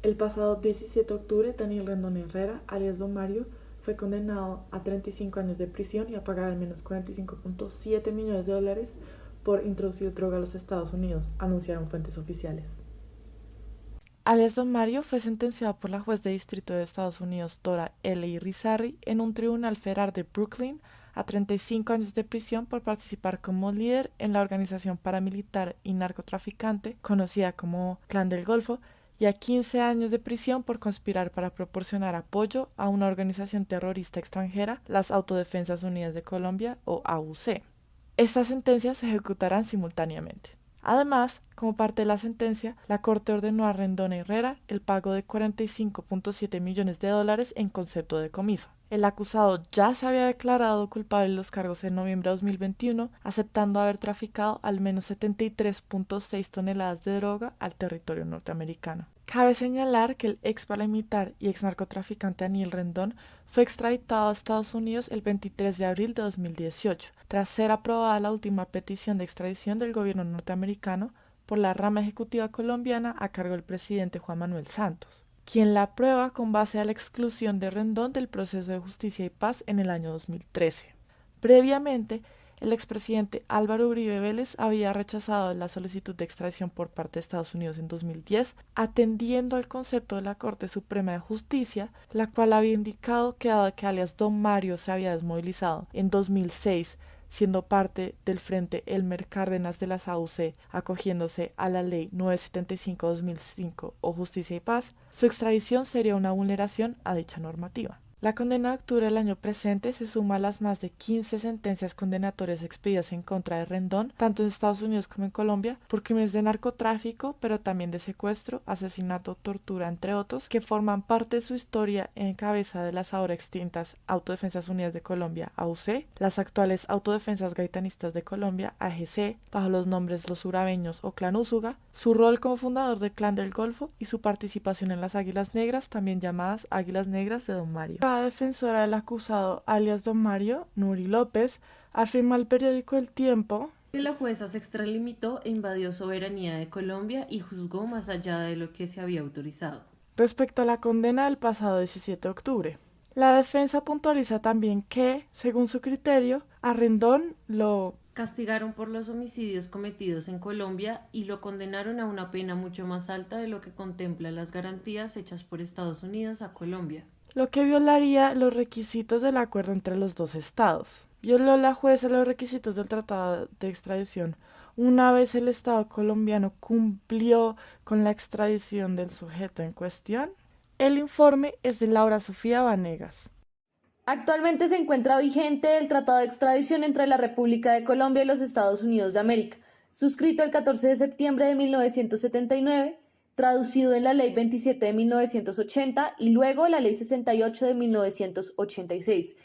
El pasado 17 de octubre, Daniel Rendón Herrera, alias Don Mario, fue condenado a 35 años de prisión y a pagar al menos 45.7 millones de dólares por introducir droga a los Estados Unidos, anunciaron fuentes oficiales. Alias Don Mario fue sentenciado por la juez de distrito de Estados Unidos Dora L. Irizarry en un tribunal federal de Brooklyn a 35 años de prisión por participar como líder en la organización paramilitar y narcotraficante conocida como Clan del Golfo y a 15 años de prisión por conspirar para proporcionar apoyo a una organización terrorista extranjera, las Autodefensas Unidas de Colombia o AUC. Estas sentencias se ejecutarán simultáneamente. Además, como parte de la sentencia, la Corte ordenó a Rendón Herrera el pago de 45.7 millones de dólares en concepto de decomiso. El acusado ya se había declarado culpable de los cargos en noviembre de 2021, aceptando haber traficado al menos 73.6 toneladas de droga al territorio norteamericano. Cabe señalar que el ex paramilitar y ex narcotraficante Daniel Rendón fue extraditado a Estados Unidos el 23 de abril de 2018, tras ser aprobada la última petición de extradición del gobierno norteamericano por la rama ejecutiva colombiana a cargo del presidente Juan Manuel Santos, quien la aprueba con base a la exclusión de Rendón del proceso de justicia y paz en el año 2013. Previamente, el expresidente Álvaro Uribe Vélez había rechazado la solicitud de extradición por parte de Estados Unidos en 2010, atendiendo al concepto de la Corte Suprema de Justicia, la cual había indicado que dado que alias Don Mario se había desmovilizado en 2006, siendo parte del Frente Elmer Cárdenas de las AUC, acogiéndose a la Ley 975/2005 o Justicia y Paz, su extradición sería una vulneración a dicha normativa. La condena de octubre del año presente se suma a las más de 15 sentencias condenatorias expedidas en contra de Rendón, tanto en Estados Unidos como en Colombia, por crímenes de narcotráfico, pero también de secuestro, asesinato, tortura, entre otros, que forman parte de su historia en cabeza de las ahora extintas Autodefensas Unidas de Colombia, AUC, las actuales Autodefensas Gaitanistas de Colombia, AGC, bajo los nombres Los Urabeños o Clan Úsuga, su rol como fundador del Clan del Golfo y su participación en las Águilas Negras, también llamadas Águilas Negras de Don Mario. La defensora del acusado, alias Don Mario, Nuri López, afirmó al periódico El Tiempo que la jueza se extralimitó e invadió soberanía de Colombia y juzgó más allá de lo que se había autorizado. Respecto a la condena del pasado 17 de octubre, la defensa puntualiza también que, según su criterio, a Rendón lo castigaron por los homicidios cometidos en Colombia y lo condenaron a una pena mucho más alta de lo que contempla las garantías hechas por Estados Unidos a Colombia, lo que violaría los requisitos del acuerdo entre los dos estados. Violó la jueza los requisitos del tratado de extradición una vez el Estado colombiano cumplió con la extradición del sujeto en cuestión. El informe es de Laura Sofía Vanegas. Actualmente se encuentra vigente el Tratado de Extradición entre la República de Colombia y los Estados Unidos de América, suscrito el 14 de septiembre de 1979, traducido en la Ley 27 de 1980 y luego la Ley 68 de 1986.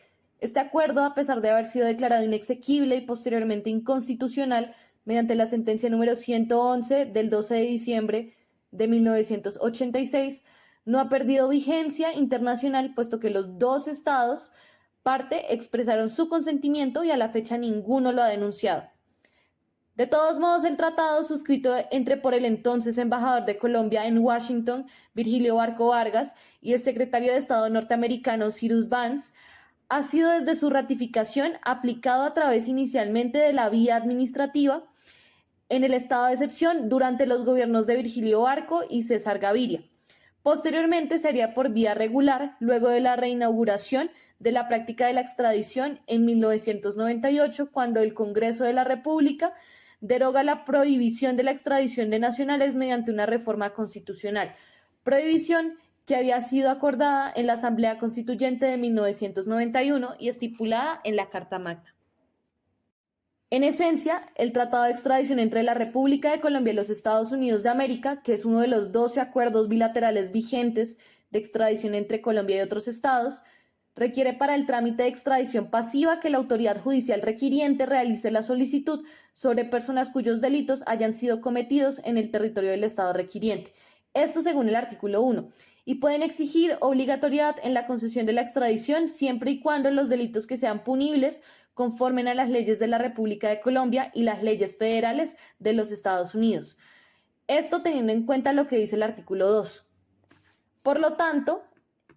Este acuerdo, a pesar de haber sido declarado inexequible y posteriormente inconstitucional mediante la sentencia número 111 del 12 de diciembre de 1986, no ha perdido vigencia internacional, puesto que los dos estados parte expresaron su consentimiento y a la fecha ninguno lo ha denunciado. De todos modos, el tratado suscrito entre por el entonces embajador de Colombia en Washington, Virgilio Barco Vargas, y el secretario de Estado norteamericano Cyrus Vance, ha sido desde su ratificación aplicado a través inicialmente de la vía administrativa en el estado de excepción durante los gobiernos de Virgilio Barco y César Gaviria. Posteriormente sería por vía regular, luego de la reinauguración de la práctica de la extradición en 1998, cuando el Congreso de la República deroga la prohibición de la extradición de nacionales mediante una reforma constitucional, prohibición que había sido acordada en la Asamblea Constituyente de 1991 y estipulada en la Carta Magna. En esencia, el Tratado de Extradición entre la República de Colombia y los Estados Unidos de América, que es uno de los 12 acuerdos bilaterales vigentes de extradición entre Colombia y otros estados, requiere para el trámite de extradición pasiva que la autoridad judicial requiriente realice la solicitud sobre personas cuyos delitos hayan sido cometidos en el territorio del estado requiriente. Esto según el artículo 1. Y pueden exigir obligatoriedad en la concesión de la extradición siempre y cuando los delitos que sean punibles conforme a las leyes de la República de Colombia y las leyes federales de los Estados Unidos. Esto teniendo en cuenta lo que dice el artículo 2. Por lo tanto,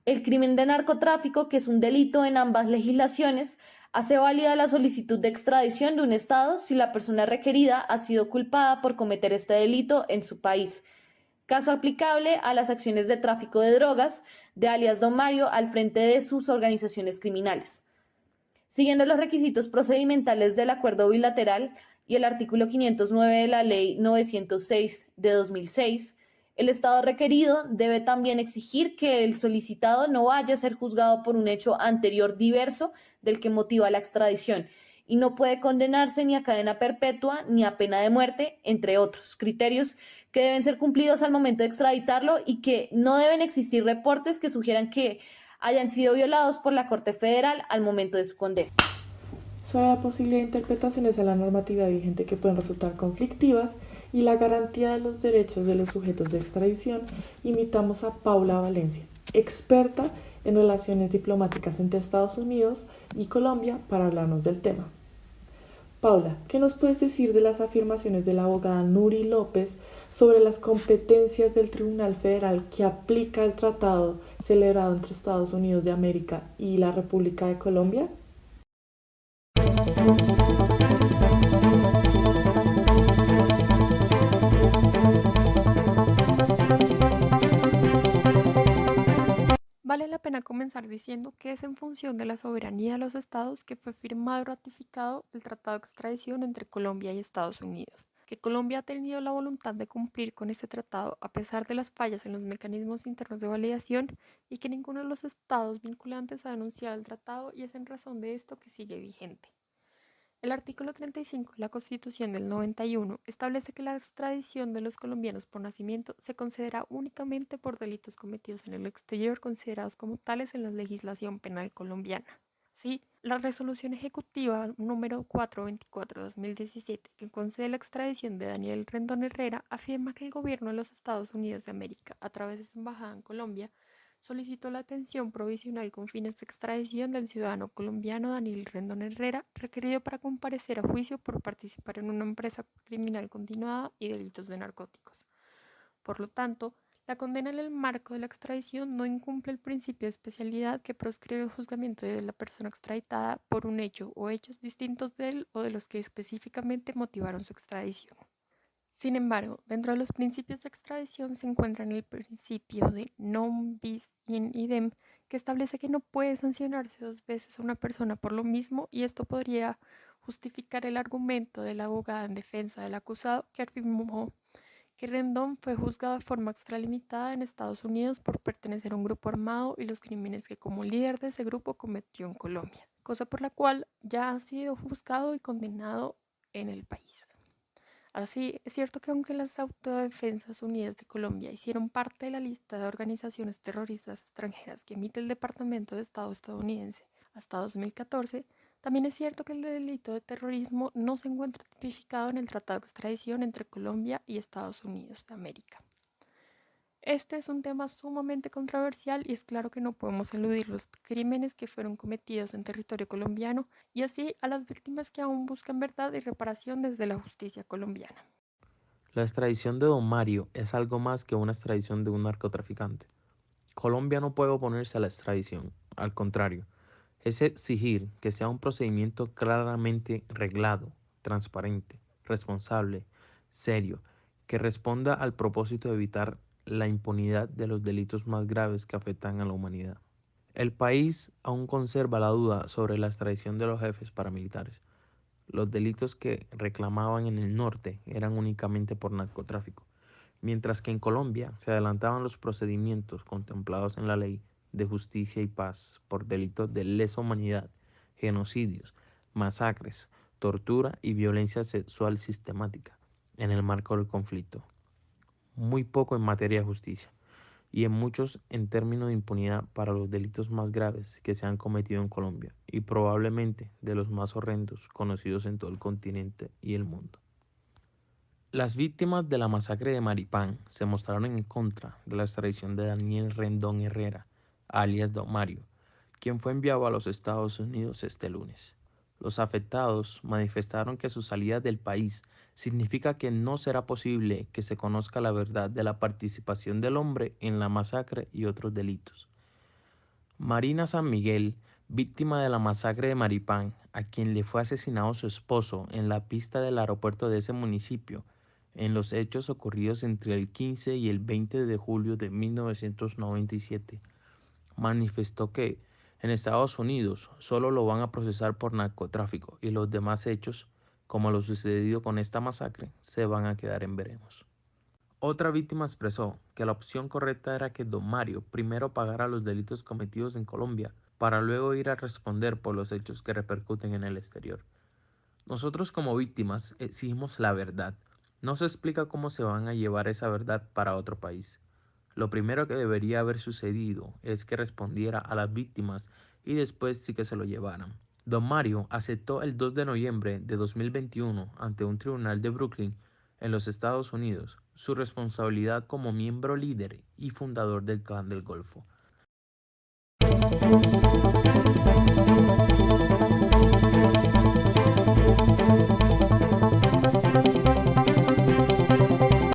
el crimen de narcotráfico, que es un delito en ambas legislaciones, hace válida la solicitud de extradición de un Estado si la persona requerida ha sido culpada por cometer este delito en su país. Caso aplicable a las acciones de tráfico de drogas de alias Don Mario al frente de sus organizaciones criminales. Siguiendo los requisitos procedimentales del acuerdo bilateral y el artículo 509 de la Ley 906 de 2006, el Estado requerido debe también exigir que el solicitado no vaya a ser juzgado por un hecho anterior diverso del que motiva la extradición y no puede condenarse ni a cadena perpetua ni a pena de muerte, entre otros criterios que deben ser cumplidos al momento de extraditarlo y que no deben existir reportes que sugieran que hayan sido violados por la Corte Federal al momento de su condena. Sobre la posibilidad de interpretaciones a la normativa vigente que pueden resultar conflictivas y la garantía de los derechos de los sujetos de extradición, invitamos a Paula Valencia, experta en relaciones diplomáticas entre Estados Unidos y Colombia, para hablarnos del tema. Paula, ¿qué nos puedes decir de las afirmaciones de la abogada Nuri López sobre las competencias del Tribunal Federal que aplica el tratado celebrado entre Estados Unidos de América y la República de Colombia? Vale la pena comenzar diciendo que es en función de la soberanía de los estados que fue firmado y ratificado el Tratado de Extradición entre Colombia y Estados Unidos, que Colombia ha tenido la voluntad de cumplir con este tratado a pesar de las fallas en los mecanismos internos de validación y que ninguno de los estados vinculantes ha denunciado el tratado y es en razón de esto que sigue vigente. El artículo 35 de la Constitución del 91 establece que la extradición de los colombianos por nacimiento se concederá únicamente por delitos cometidos en el exterior considerados como tales en la legislación penal colombiana. Sí, la resolución ejecutiva número 424/2017, que concede la extradición de Daniel Rendón Herrera, afirma que el gobierno de los Estados Unidos de América, a través de su embajada en Colombia, solicitó la atención provisional con fines de extradición del ciudadano colombiano Daniel Rendón Herrera, requerido para comparecer a juicio por participar en una empresa criminal continuada y delitos de narcóticos. Por lo tanto, la condena en el marco de la extradición no incumple el principio de especialidad que proscribe el juzgamiento de la persona extraditada por un hecho o hechos distintos de él o de los que específicamente motivaron su extradición. Sin embargo, dentro de los principios de extradición se encuentra el principio de non bis in idem, que establece que no puede sancionarse dos veces a una persona por lo mismo, y esto podría justificar el argumento de la abogada en defensa del acusado, que afirmó que Rendón fue juzgado de forma extralimitada en Estados Unidos por pertenecer a un grupo armado y los crímenes que como líder de ese grupo cometió en Colombia, cosa por la cual ya ha sido juzgado y condenado en el país. Así, es cierto que aunque las Autodefensas Unidas de Colombia hicieron parte de la lista de organizaciones terroristas extranjeras que emite el Departamento de Estado estadounidense hasta 2014, también es cierto que el delito de terrorismo no se encuentra tipificado en el Tratado de Extradición entre Colombia y Estados Unidos de América. Este es un tema sumamente controversial y es claro que no podemos eludir los crímenes que fueron cometidos en territorio colombiano y así a las víctimas que aún buscan verdad y reparación desde la justicia colombiana. La extradición de Don Mario es algo más que una extradición de un narcotraficante. Colombia no puede oponerse a la extradición, al contrario, es exigir que sea un procedimiento claramente reglado, transparente, responsable, serio, que responda al propósito de evitar la impunidad de los delitos más graves que afectan a la humanidad. El país aún conserva la duda sobre la extradición de los jefes paramilitares. Los delitos que reclamaban en el norte eran únicamente por narcotráfico, mientras que en Colombia se adelantaban los procedimientos contemplados en la Ley de Justicia y Paz por delitos de lesa humanidad, genocidios, masacres, tortura y violencia sexual sistemática en el marco del conflicto. Muy poco en materia de justicia y en muchos en términos de impunidad para los delitos más graves que se han cometido en Colombia y probablemente de los más horrendos conocidos en todo el continente y el mundo. Las víctimas de la masacre de Maripán se mostraron en contra de la extradición de Daniel Rendón Herrera, alias Don Mario, quien fue enviado a los Estados Unidos este lunes. Los afectados manifestaron que su salida del país significa que no será posible que se conozca la verdad de la participación del hombre en la masacre y otros delitos. Marina San Miguel, víctima de la masacre de Maripán, a quien le fue asesinado su esposo en la pista del aeropuerto de ese municipio, en los hechos ocurridos entre el 15 y el 20 de julio de 1997, manifestó que en Estados Unidos solo lo van a procesar por narcotráfico y los demás hechos, como lo sucedido con esta masacre, se van a quedar en veremos. Otra víctima expresó que la opción correcta era que don Mario primero pagara los delitos cometidos en Colombia para luego ir a responder por los hechos que repercuten en el exterior. Nosotros como víctimas exigimos la verdad. No se explica cómo se van a llevar esa verdad para otro país. Lo primero que debería haber sucedido es que respondiera a las víctimas y después sí que se lo llevaran. Don Mario aceptó el 2 de noviembre de 2021 ante un tribunal de Brooklyn en los Estados Unidos su responsabilidad como miembro líder y fundador del Clan del Golfo.